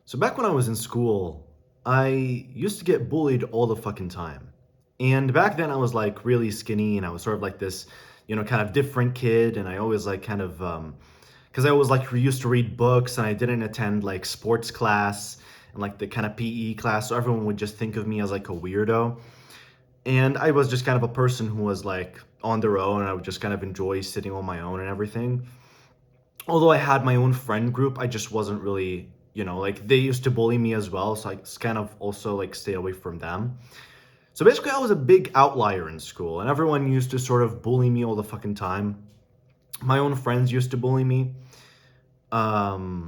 So back when I was in school, I used to get bullied all the fucking time. And back then I was like really skinny and I was sort of like this, kind of different kid. And I always like kind of, because I always like used to read books and I didn't attend like sports class and like the kind of PE class. So everyone would just think of me as like a weirdo. And I was just kind of a person who was like on their own and I would just kind of enjoy sitting on my own and everything. Although I had my own friend group, I just wasn't really, like they used to bully me as well, so I kind of also like stay away from them. So basically, I was a big outlier in school, and everyone used to sort of bully me all the fucking time. My own friends used to bully me. I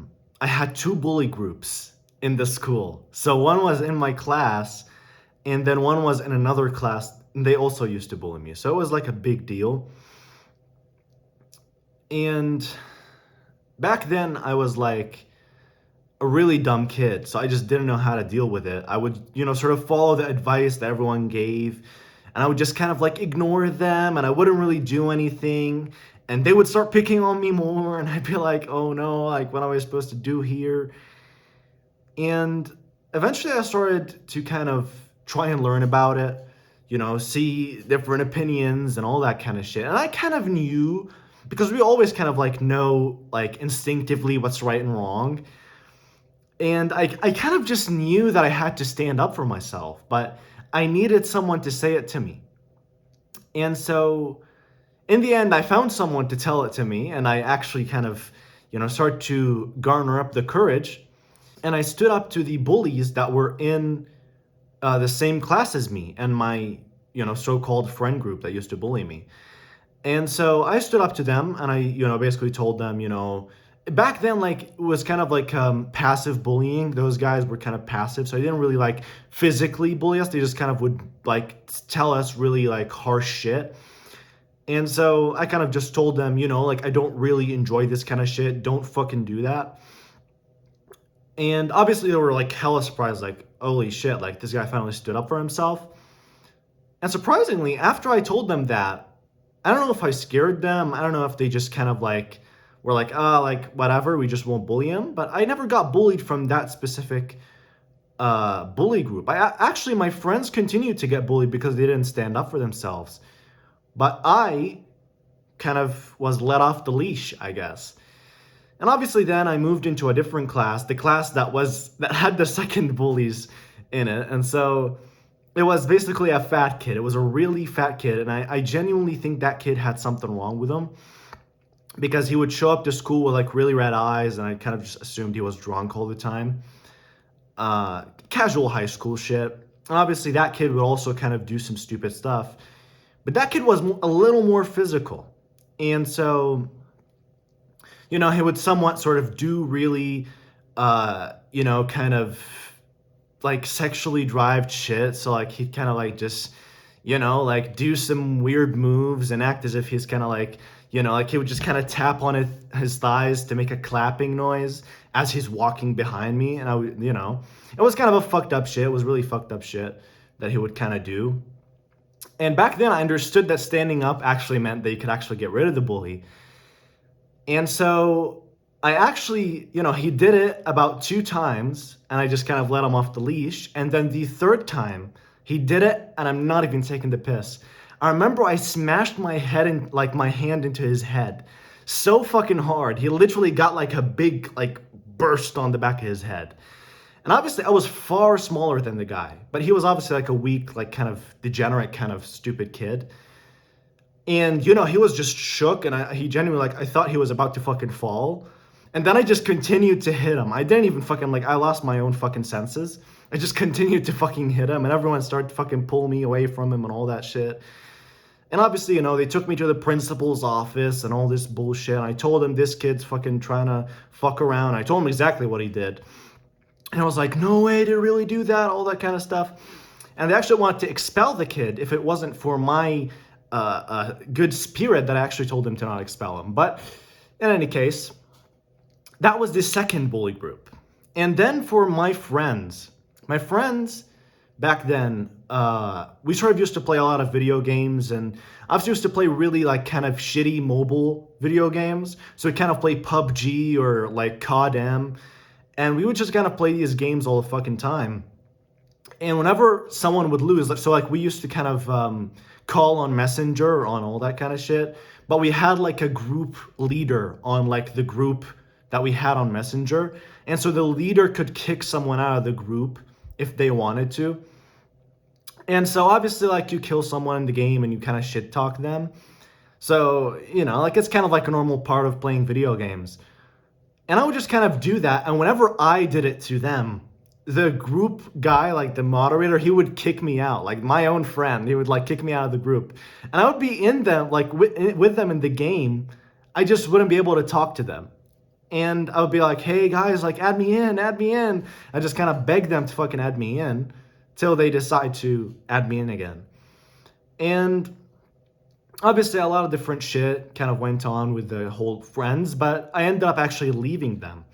had two bully groups in the school. So one was in my class, and then one was in another class, and they also used to bully me. So it was like a big deal. And back then, I was like a really dumb kid, so I just didn't know how to deal with it. I would, sort of follow the advice that everyone gave, and I would just kind of like ignore them, and I wouldn't really do anything. And they would start picking on me more, and I'd be like, oh no, like what am I supposed to do here? And eventually I started to kind of try and learn about it, see different opinions and all that kind of shit. And I kind of knew because we always kind of like know like instinctively what's right and wrong. And I kind of just knew that I had to stand up for myself, but I needed someone to say it to me. And so in the end, I found someone to tell it to me, and I actually kind of, started to garner up the courage. And I stood up to the bullies that were in the same class as me and my, so-called friend group that used to bully me. And so I stood up to them and I, basically told them, back then, like, it was kind of like passive bullying. Those guys were kind of passive. So I didn't really like physically bully us. They just kind of would like tell us really like harsh shit. And so I kind of just told them, like, I don't really enjoy this kind of shit. Don't fucking do that. And obviously they were like hella surprised, like, holy shit, like this guy finally stood up for himself. And surprisingly, after I told them that, I don't know if I scared them. I don't know if they just kind of like were like, ah, like whatever, we just won't bully him. But I never got bullied from that specific bully group. Actually, my friends continued to get bullied because they didn't stand up for themselves. But I kind of was let off the leash, I guess. And obviously, then I moved into a different class, the class that had the second bullies in it, and so it was basically a fat kid. It was a really fat kid, and I genuinely think that kid had something wrong with him because he would show up to school with like really red eyes, and I kind of just assumed he was drunk all the time. Casual high school shit. And obviously, that kid would also kind of do some stupid stuff, but that kid was a little more physical, and so he would somewhat sort of do really, kind of like sexually driven shit. So like he'd kind of like just, like do some weird moves and act as if he's kind of like, like he would just kind of tap on his thighs to make a clapping noise as he's walking behind me. And I would, it was kind of a fucked up shit. It was really fucked up shit that he would kind of do. And back then I understood that standing up actually meant that you could actually get rid of the bully. And so I actually, he did it about two times and I just kind of let him off the leash. And then the third time he did it and I'm not even taking the piss. I remember I smashed my head and like my hand into his head so fucking hard. He literally got like a big like burst on the back of his head. And obviously I was far smaller than the guy, but he was obviously like a weak, like kind of degenerate, kind of stupid kid. And he was just shook, and he genuinely like I thought he was about to fucking fall. And then I just continued to hit him. I didn't even fucking like I lost my own fucking senses. I just continued to fucking hit him, and everyone started to fucking pull me away from him and all that shit. And obviously, they took me to the principal's office and all this bullshit. And I told him this kid's fucking trying to fuck around. I told him exactly what he did. And I was like, no way, did he really do that? All that kind of stuff. And they actually wanted to expel the kid if it wasn't for my good spirit that I actually told them to not expel him. But in any case, that was the second bully group. And then for my friends back then, we sort of used to play a lot of video games, and I was used to play really like kind of shitty mobile video games. So we kind of play PUBG or like COD M. And we would just kind of play these games all the fucking time. And whenever someone would lose, so like we used to kind of call on Messenger or on all that kind of shit, but we had like a group leader on like the group that we had on Messenger. And so the leader could kick someone out of the group if they wanted to. And so obviously like you kill someone in the game and you kind of shit talk them. So, you know, like it's kind of like a normal part of playing video games. And I would just kind of do that. And whenever I did it to them, the group guy, like the moderator, he would kick me out. Like my own friend, he would like kick me out of the group. And I would be in them, like with them in the game. I just wouldn't be able to talk to them. And I would be like, hey guys, like add me in, add me in. I just kind of beg them to fucking add me in till they decide to add me in again. And obviously a lot of different shit kind of went on with the whole friends, but I ended up actually leaving them.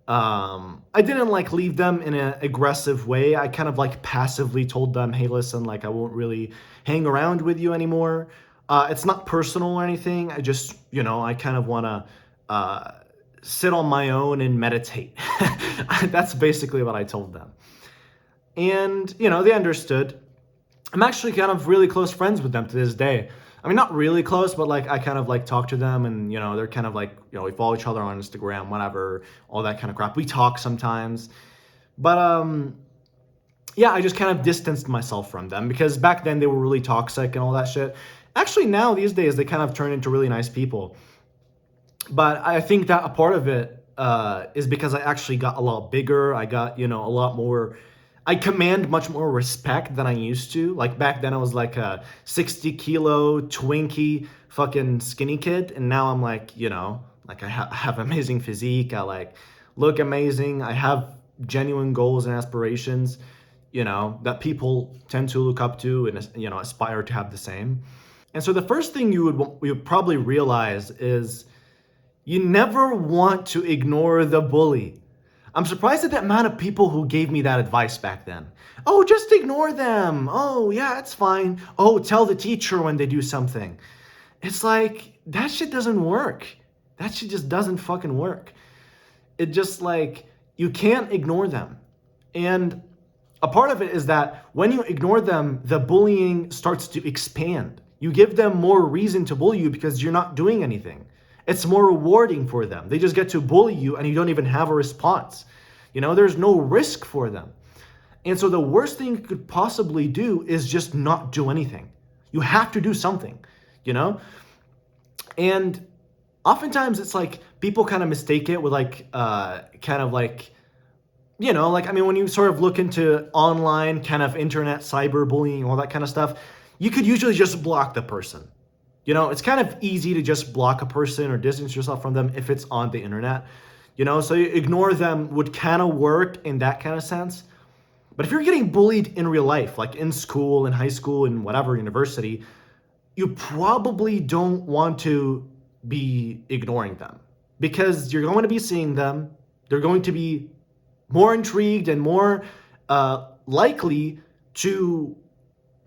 I didn't like leave them in an aggressive way. I kind of like passively told them, hey, listen, like I won't really hang around with you anymore. It's not personal or anything. I just, you know, I kind of want to sit on my own and meditate. That's basically what I told them. And, you know, they understood. I'm actually kind of really close friends with them to this day. I mean, not really close, but like I kind of like talk to them and, you know, they're kind of like, you know, we follow each other on Instagram, whatever, all that kind of crap. We talk sometimes. But yeah, I just kind of distanced myself from them because back then they were really toxic and all that shit. Actually, now these days they kind of turn into really nice people. But I think that a part of it is because I actually got a lot bigger. I got, you know, a lot more. I command much more respect than I used to. Like back then I was like a 60 kilo Twinkie fucking skinny kid. And now I'm like, you know, like I have amazing physique. I like look amazing. I have genuine goals and aspirations, you know, that people tend to look up to and, you know, aspire to have the same. And so the first thing you would probably realize is you never want to ignore the bully. I'm surprised at the amount of people who gave me that advice back then. Oh, just ignore them. Oh, yeah, it's fine. Oh, tell the teacher when they do something. It's like, that shit doesn't work. That shit just doesn't fucking work. It just like, you can't ignore them. And a part of it is that when you ignore them, the bullying starts to expand. You give them more reason to bully you because you're not doing anything. It's more rewarding for them. They just get to bully you and you don't even have a response. You know, there's no risk for them. And so the worst thing you could possibly do is just not do anything. You have to do something, you know? And oftentimes it's like people kind of mistake it with like, kind of like, you know, like, I mean, when you sort of look into online kind of internet cyberbullying, all that kind of stuff, you could usually just block the person. You know, it's kind of easy to just block a person or distance yourself from them if it's on the internet. You know, so you ignore them would kind of work in that kind of sense. But if you're getting bullied in real life, like in school, in high school, in whatever university, you probably don't want to be ignoring them because you're going to be seeing them. They're going to be more intrigued and more likely to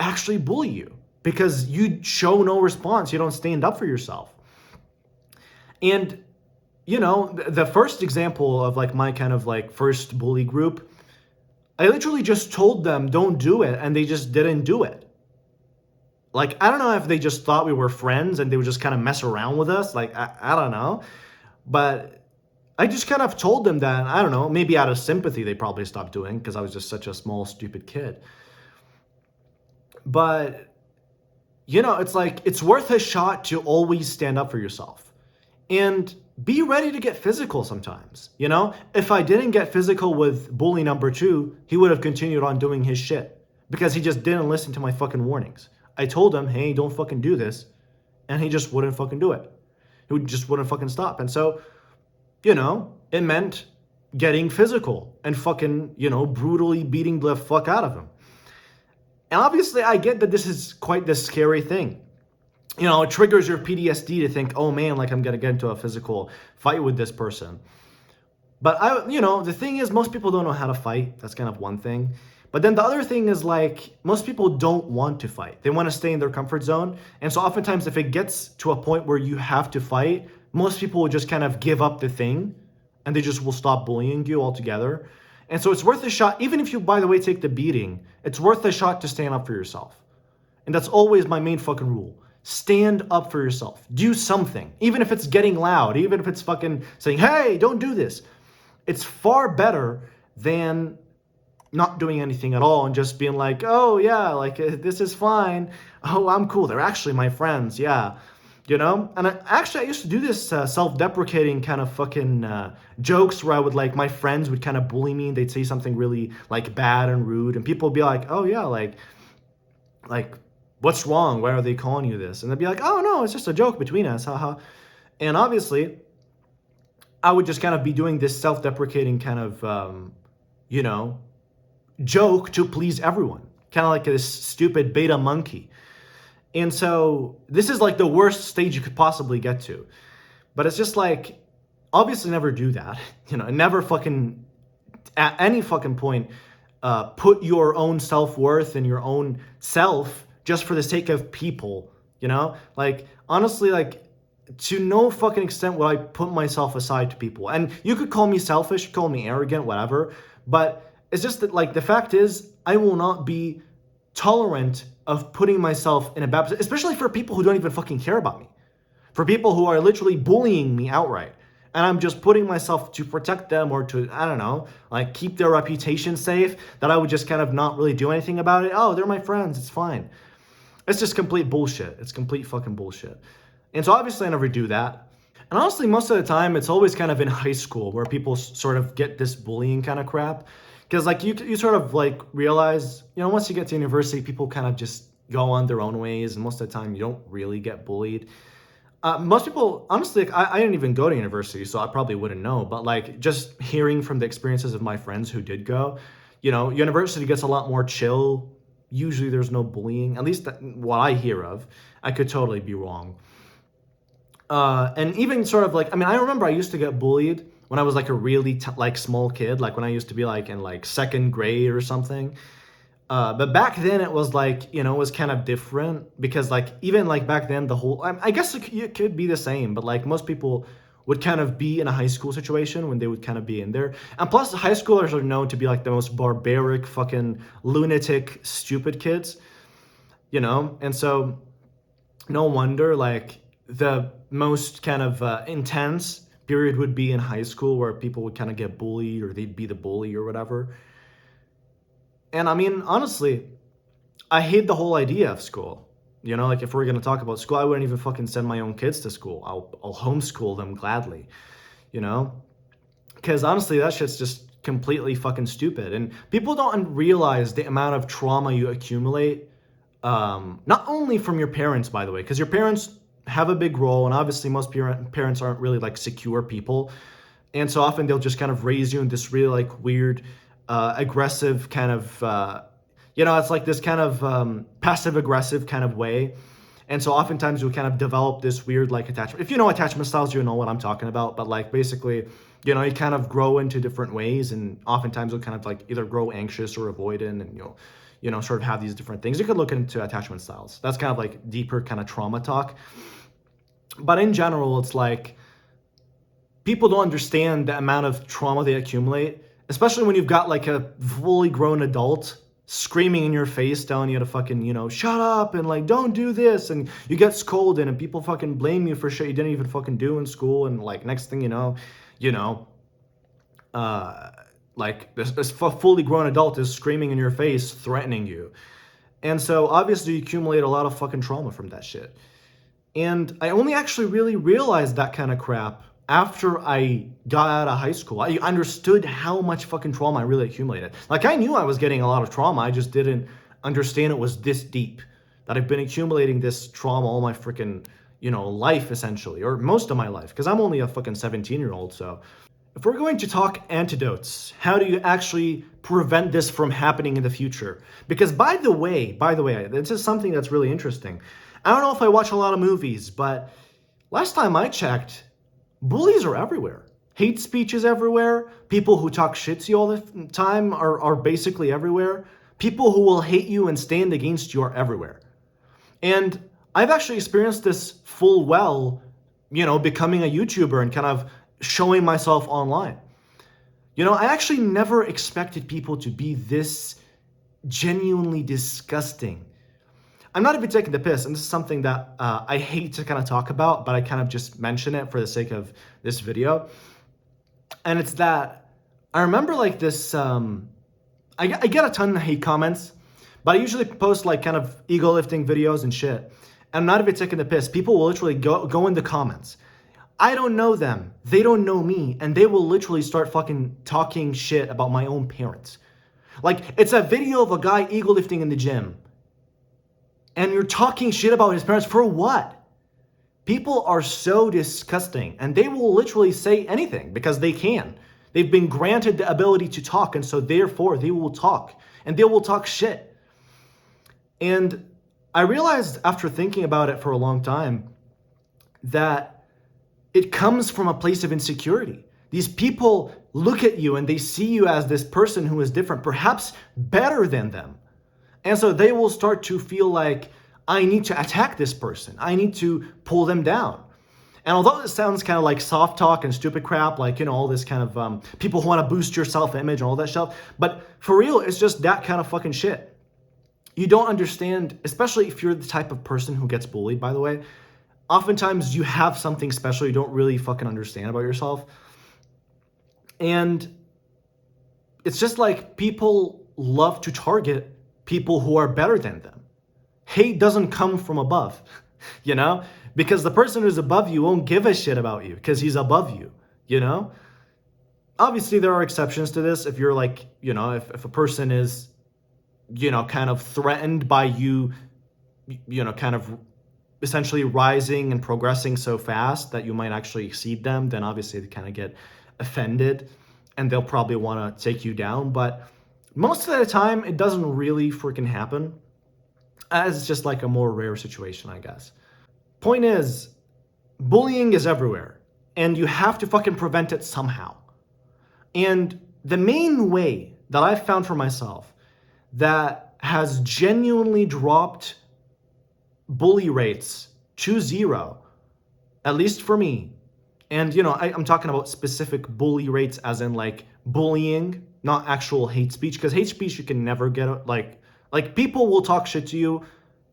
actually bully you because you show no response. You don't stand up for yourself. And, you know, the first example of like my kind of like first bully group, I literally just told them don't do it and they just didn't do it. Like, I don't know if they just thought we were friends and they would just kind of mess around with us. Like, I don't know. But I just kind of told them that, I don't know, maybe out of sympathy they probably stopped doing because I was just such a small, stupid kid. But, you know, it's like, it's worth a shot to always stand up for yourself. And be ready to get physical sometimes, you know? If I didn't get physical with bully number 2, he would have continued on doing his shit because he just didn't listen to my fucking warnings. I told him, hey, don't fucking do this. And he just wouldn't fucking do it. He just wouldn't fucking stop. And so, you know, it meant getting physical and fucking, you know, brutally beating the fuck out of him. And obviously I get that this is quite the scary thing. You know, it triggers your PTSD to think, oh man, like I'm going to get into a physical fight with this person. But you know, the thing is most people don't know how to fight. That's kind of one thing. But then the other thing is like, most people don't want to fight. They want to stay in their comfort zone. And so oftentimes if it gets to a point where you have to fight, most people will just kind of give up the thing and they just will stop bullying you altogether. And so it's worth a shot, even if you, by the way, take the beating, it's worth a shot to stand up for yourself. And that's always my main fucking rule. Stand up for yourself. Do something. Even if it's getting loud, even if it's fucking saying, hey, don't do this. It's far better than not doing anything at all and just being like, oh yeah, like this is fine. Oh, I'm cool. They're actually my friends. Yeah. You know? And I used to do this self-deprecating kind of fucking jokes where I would like, my friends would kind of bully me and they'd say something really like bad and rude. And people would be like, oh yeah, like, what's wrong? Why are they calling you this? And they'd be like, oh no, it's just a joke between us. Haha. And obviously, I would just kind of be doing this self-deprecating kind of, you know, joke to please everyone. Kind of like this stupid beta monkey. And so this is like the worst stage you could possibly get to. But it's just like, obviously never do that. You know, never fucking, at any fucking point, put your own self-worth and your own self just for the sake of people, you know? Like, honestly, like, to no fucking extent will I put myself aside to people. And you could call me selfish, call me arrogant, whatever, but it's just that, like, the fact is, I will not be tolerant of putting myself in a bad position, especially for people who don't even fucking care about me. For people who are literally bullying me outright. And I'm just putting myself to protect them or to, I don't know, like keep their reputation safe, that I would just kind of not really do anything about it. Oh, they're my friends, it's fine. It's just complete bullshit. It's complete fucking bullshit. And so obviously I never do that. And honestly, most of the time, it's always kind of in high school where people sort of get this bullying kind of crap. Because like you sort of like realize, you know, once you get to university, people kind of just go on their own ways. And most of the time you don't really get bullied. Most people, honestly, I didn't even go to university, so I probably wouldn't know. But like just hearing from the experiences of my friends who did go, you know, university gets a lot more chill. Usually there's no bullying, at least what I hear of. I could totally be wrong. And even sort of like, I mean, I remember I used to get bullied when I was like a really like small kid, like when I used to be like in like second grade or something. But back then it was like, you know, it was kind of different because like even like back then the whole, I guess it could be the same, but like most people would kind of be in a high school situation when they would kind of be in there. And plus high schoolers are known to be like the most barbaric, fucking lunatic, stupid kids, you know? And so no wonder like the most kind of intense period would be in high school where people would kind of get bullied or they'd be the bully or whatever. And I mean, honestly, I hate the whole idea of school. You know, like if we're gonna talk about school, I wouldn't even fucking send my own kids to school. I'll homeschool them gladly, you know? Because honestly, that shit's just completely fucking stupid. And people don't realize the amount of trauma you accumulate, not only from your parents, by the way, because your parents have a big role, and obviously most parents aren't really like secure people. And so often they'll just kind of raise you in this really like weird, aggressive kind of, you know, it's like this kind of passive aggressive kind of way. And so oftentimes you'll kind of develop this weird like attachment. If you know attachment styles, you know what I'm talking about. But like basically, you know, you kind of grow into different ways, and oftentimes you'll kind of like either grow anxious or avoidant, and you'll, you know, sort of have these different things. You could look into attachment styles. That's kind of like deeper kind of trauma talk. But in general, it's like people don't understand the amount of trauma they accumulate, especially when you've got like a fully grown adult screaming in your face, telling you to fucking, you know, shut up and like, don't do this. And you get scolded and people fucking blame you for shit you didn't even fucking do in school. And like, next thing you know, like this fully grown adult is screaming in your face, threatening you. And so obviously you accumulate a lot of fucking trauma from that shit. And I only actually really realized that kind of crap after I got out of high school. I understood how much fucking trauma I really accumulated. Like I knew I was getting a lot of trauma. I just didn't understand it was this deep. That I've been accumulating this trauma all my freaking, you know, life essentially, or most of my life, because I'm only a fucking 17-year-old. So if we're going to talk antidotes, how do you actually prevent this from happening in the future? Because by the way, this is something that's really interesting. I don't know if I watch a lot of movies, but last time I checked, bullies are everywhere. Hate speech is everywhere. People who talk shit to you all the time are basically everywhere. People who will hate you and stand against you are everywhere. And I've actually experienced this full well, you know, becoming a YouTuber and kind of showing myself online. You know, I actually never expected people to be this genuinely disgusting. I'm not even taking the piss, and this is something that I hate to kind of talk about, but I kind of just mention it for the sake of this video. And it's that I remember like this, I get a ton of hate comments, but I usually post like kind of ego lifting videos and shit. And I'm not even taking the piss. People will literally go in the comments. I don't know them. They don't know me. And they will literally start fucking talking shit about my own parents. Like, it's a video of a guy ego lifting in the gym. And you're talking shit about his parents for what? People are so disgusting. And they will literally say anything because they can. They've been granted the ability to talk. And so therefore they will talk. And they will talk shit. And I realized after thinking about it for a long time that it comes from a place of insecurity. These people look at you and they see you as this person who is different, perhaps better than them. And so they will start to feel like, I need to attack this person. I need to pull them down. And although it sounds kind of like soft talk and stupid crap, like, you know, all this kind of people who want to boost your self-image and all that stuff, but for real, it's just that kind of fucking shit. You don't understand, especially if you're the type of person who gets bullied, by the way. Oftentimes you have something special you don't really fucking understand about yourself. And it's just like people love to target people who are better than them. Hate doesn't come from above, you know? Because the person who's above you won't give a shit about you because he's above you, you know? Obviously, there are exceptions to this. If you're like, you know, if a person is, you know, kind of threatened by you, you know, kind of essentially rising and progressing so fast that you might actually exceed them, then obviously they kind of get offended and they'll probably want to take you down. But most of the time, it doesn't really freaking happen, as it's just like a more rare situation, I guess. Point is, bullying is everywhere and you have to fucking prevent it somehow. And the main way that I've found for myself that has genuinely dropped bully rates to zero, at least for me. And, you know, I'm talking about specific bully rates as in like bullying, not actual hate speech, because hate speech you can never get, like people will talk shit to you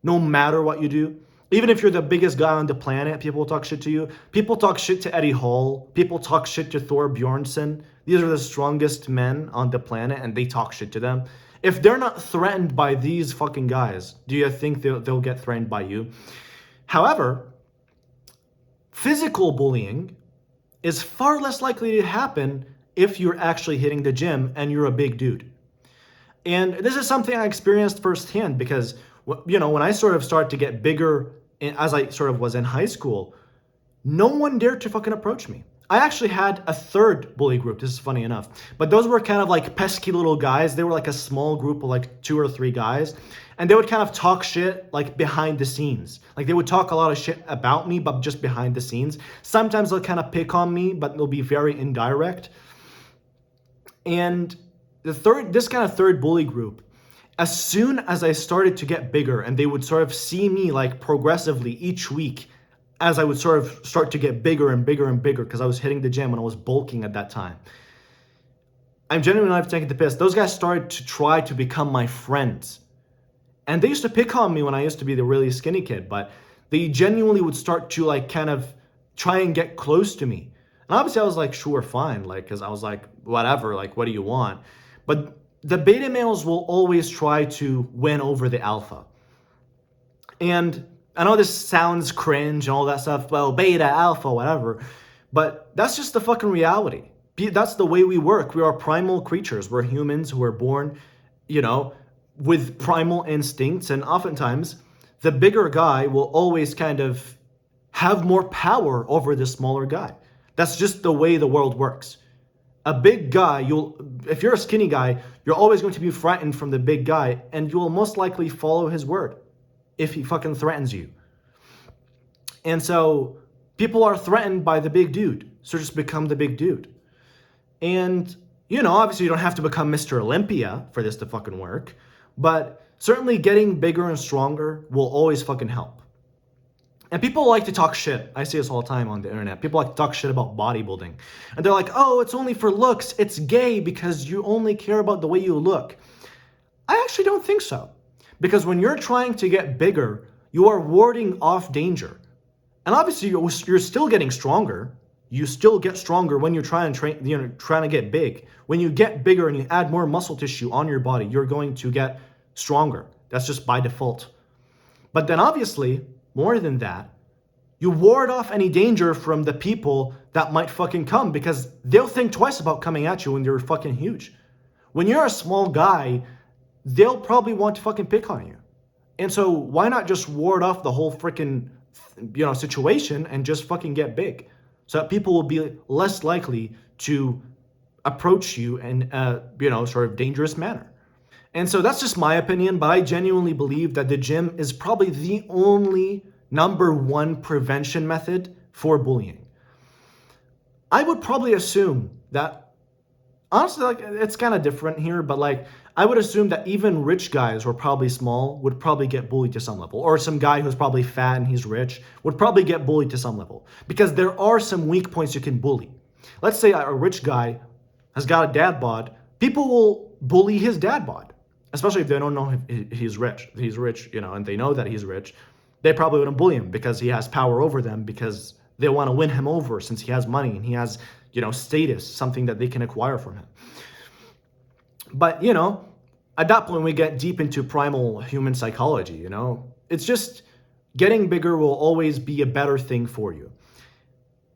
no matter what you do. Even if you're the biggest guy on the planet, people will talk shit to you. People talk shit to Eddie Hall. People talk shit to Thor Bjornsson. These are the strongest men on the planet and they talk shit to them. If they're not threatened by these fucking guys, do you think they'll get threatened by you? However, physical bullying is far less likely to happen if you're actually hitting the gym and you're a big dude. And this is something I experienced firsthand because, you know, when I sort of started to get bigger, as I sort of was in high school, no one dared to fucking approach me. I actually had a third bully group. This is funny enough. But those were kind of like pesky little guys. They were like a small group of like 2 or 3 guys. And they would kind of talk shit like behind the scenes. Like they would talk a lot of shit about me, but just behind the scenes. Sometimes they'll kind of pick on me, but they'll be very indirect. And this kind of third bully group, as soon as I started to get bigger and they would sort of see me like progressively each week, as I would sort of start to get bigger and bigger and bigger because I was hitting the gym when I was bulking at that time. I'm genuinely not taking the piss. Those guys started to try to become my friends. And they used to pick on me when I used to be the really skinny kid, but they genuinely would start to like kind of try and get close to me. And obviously I was like, sure, fine. Like, cause I was like, whatever, like, what do you want? But the beta males will always try to win over the alpha. And I know this sounds cringe and all that stuff, well, beta, alpha, whatever, but that's just the fucking reality. That's the way we work. We are primal creatures. We're humans who are born, you know, with primal instincts, and oftentimes the bigger guy will always kind of have more power over the smaller guy. That's just the way the world works. A big guy, if you're a skinny guy, you're always going to be frightened from the big guy, and you will most likely follow his word if he fucking threatens you. And so people are threatened by the big dude, so just become the big dude. And, you know, obviously you don't have to become Mr. Olympia for this to fucking work, but certainly getting bigger and stronger will always fucking help. And people like to talk shit. I see this all the time on the internet. People like to talk shit about bodybuilding. And they're like, oh, it's only for looks. It's gay because you only care about the way you look. I actually don't think so. Because when you're trying to get bigger, you are warding off danger. And obviously, you're still getting stronger. You still get stronger when you're trying to get big. When you get bigger and you add more muscle tissue on your body, you're going to get stronger. That's just by default. But then obviously, more than that, you ward off any danger from the people that might fucking come, because they'll think twice about coming at you when you're fucking huge. When you're a small guy, they'll probably want to fucking pick on you. And so why not just ward off the whole freaking, situation and just fucking get big, so that people will be less likely to approach you in a, sort of dangerous manner. And so that's just my opinion, but I genuinely believe that the gym is probably the only number one prevention method for bullying. I would probably assume that, honestly, like, it's kind of different here, but like, I would assume that even rich guys who are probably small would probably get bullied to some level. Or some guy who's probably fat and he's rich would probably get bullied to some level. Because there are some weak points you can bully. Let's say a rich guy has got a dad bod. People will bully his dad bod. Especially if they don't know if he's rich. If he's rich, and they know that he's rich, they probably wouldn't bully him because he has power over them, because they want to win him over since he has money and he has, status, something that they can acquire from him. But, at that point, we get deep into primal human psychology, It's just getting bigger will always be a better thing for you.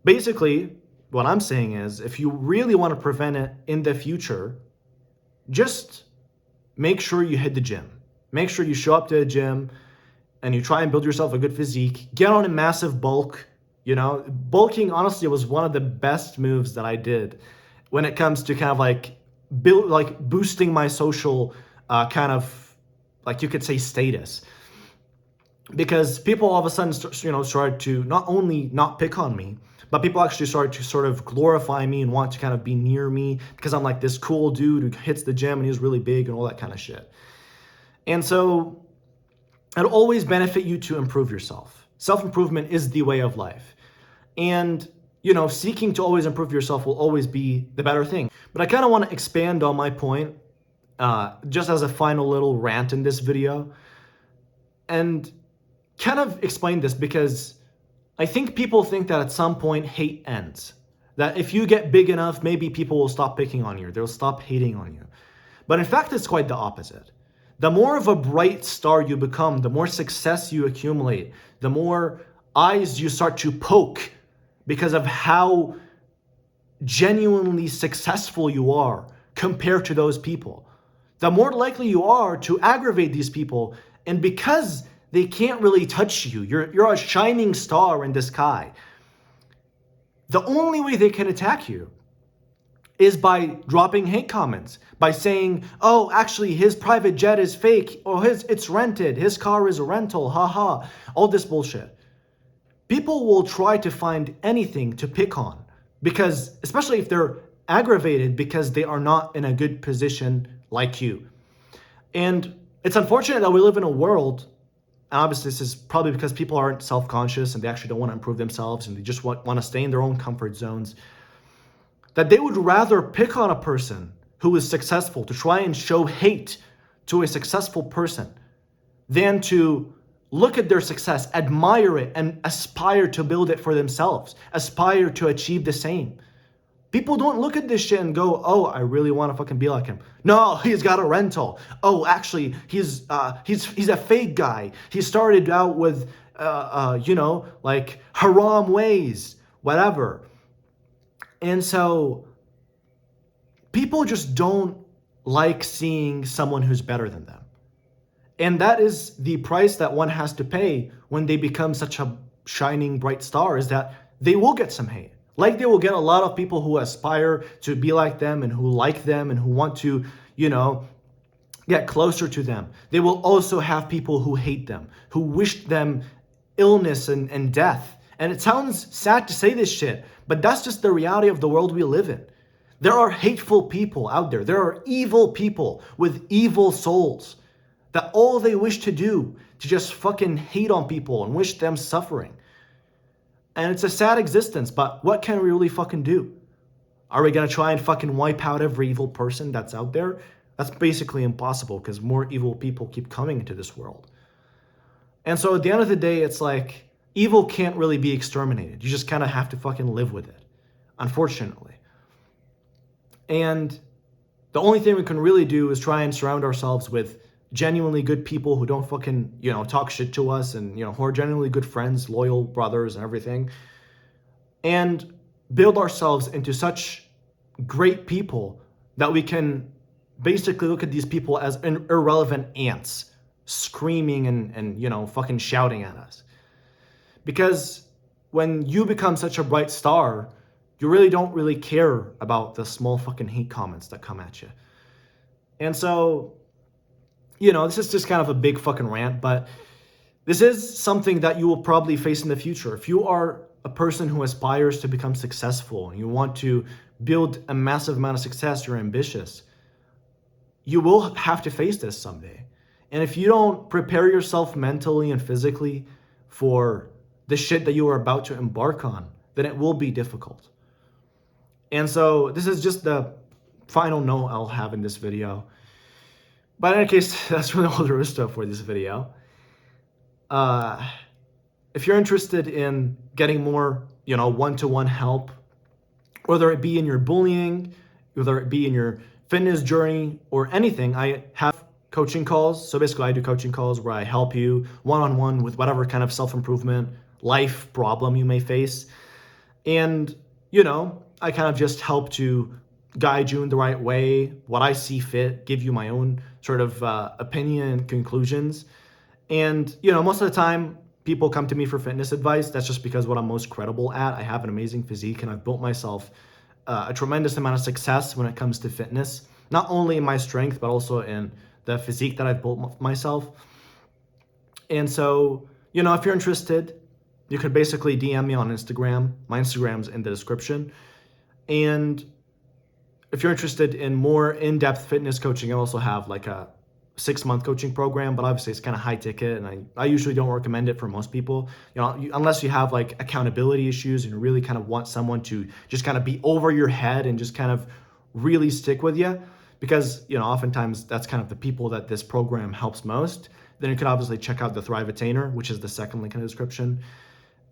Basically, what I'm saying is, if you really want to prevent it in the future, just make sure you hit the gym. Make sure you show up to a gym and you try and build yourself a good physique. Get on a massive bulk. Bulking, honestly, was one of the best moves that I did when it comes to kind of boosting my social kind of, like, you could say, status. Because people all of a sudden started to not only not pick on me, but people actually started to sort of glorify me and want to kind of be near me because I'm like this cool dude who hits the gym and he's really big and all that kind of shit. And so it'll always benefit you to improve yourself. Self-improvement is the way of life. And, seeking to always improve yourself will always be the better thing. But I kind of want to expand on my point just as a final little rant in this video and kind of explain this, because I think people think that at some point hate ends. That if you get big enough, maybe people will stop picking on you. They'll stop hating on you. But in fact, it's quite the opposite. The more of a bright star you become, the more success you accumulate, the more eyes you start to poke because of how genuinely successful you are compared to those people, the more likely you are to aggravate these people. And because they can't really touch you, you're a shining star in the sky, the only way they can attack you is by dropping hate comments, by saying, oh, actually his private jet is fake, or it's rented, his car is a rental, haha, all this bullshit. People will try to find anything to pick on, because, especially if they're aggravated because they are not in a good position like you. And it's unfortunate that we live in a world, and obviously this is probably because people aren't self-conscious and they actually don't want to improve themselves and they just want to stay in their own comfort zones, that they would rather pick on a person who is successful, to try and show hate to a successful person, than to look at their success, admire it, and aspire to build it for themselves, aspire to achieve the same. People don't look at this shit and go, oh, I really want to fucking be like him. No, he's got a rental. Oh, actually, he's a fake guy. He started out with, like haram ways, whatever. And so people just don't like seeing someone who's better than them. And that is the price that one has to pay when they become such a shining, bright star, is that they will get some hate. Like they will get a lot of people who aspire to be like them and who like them and who want to, get closer to them. They will also have people who hate them, who wish them illness and death. And it sounds sad to say this shit, but that's just the reality of the world we live in. There are hateful people out there. There are evil people with evil souls that all they wish to do to just fucking hate on people and wish them suffering. And it's a sad existence, but what can we really fucking do? Are we gonna try and fucking wipe out every evil person that's out there? That's basically impossible because more evil people keep coming into this world. And so at the end of the day, it's like evil can't really be exterminated. You just kind of have to fucking live with it, unfortunately. And the only thing we can really do is try and surround ourselves with genuinely good people who don't fucking, talk shit to us and, who are genuinely good friends, loyal brothers and everything. And build ourselves into such great people that we can basically look at these people as irrelevant ants screaming and fucking shouting at us. Because when you become such a bright star, you really don't really care about the small fucking hate comments that come at you. And so, this is just kind of a big fucking rant, but this is something that you will probably face in the future. If you are a person who aspires to become successful and you want to build a massive amount of success, you're ambitious, you will have to face this someday. And if you don't prepare yourself mentally and physically for the shit that you are about to embark on, then it will be difficult. And so this is just the final note I'll have in this video. But in any case, that's really all there is to it for this video. If you're interested in getting more, one-to-one help, whether it be in your bullying, whether it be in your fitness journey or anything, I have coaching calls. So basically I do coaching calls where I help you one-on-one with whatever kind of self-improvement life problem you may face. And, I kind of just help to guide you in the right way, what I see fit, give you my own sort of opinion and conclusions. And, most of the time people come to me for fitness advice. That's just because what I'm most credible at. I have an amazing physique and I've built myself a tremendous amount of success when it comes to fitness, not only in my strength, but also in the physique that I've built myself. And so, if you're interested, you could basically DM me on Instagram. My Instagram's in the description. And if you're interested in more in-depth fitness coaching, I also have like a 6-month coaching program, but obviously it's kind of high ticket and I usually don't recommend it for most people, unless you have like accountability issues and you really kind of want someone to just kind of be over your head and just kind of really stick with you, because, oftentimes that's kind of the people that this program helps most. Then you could obviously check out the Thrive Attainer, which is the second link in the description.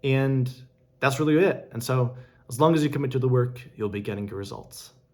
And that's really it. And so as long as you commit to the work, you'll be getting your results.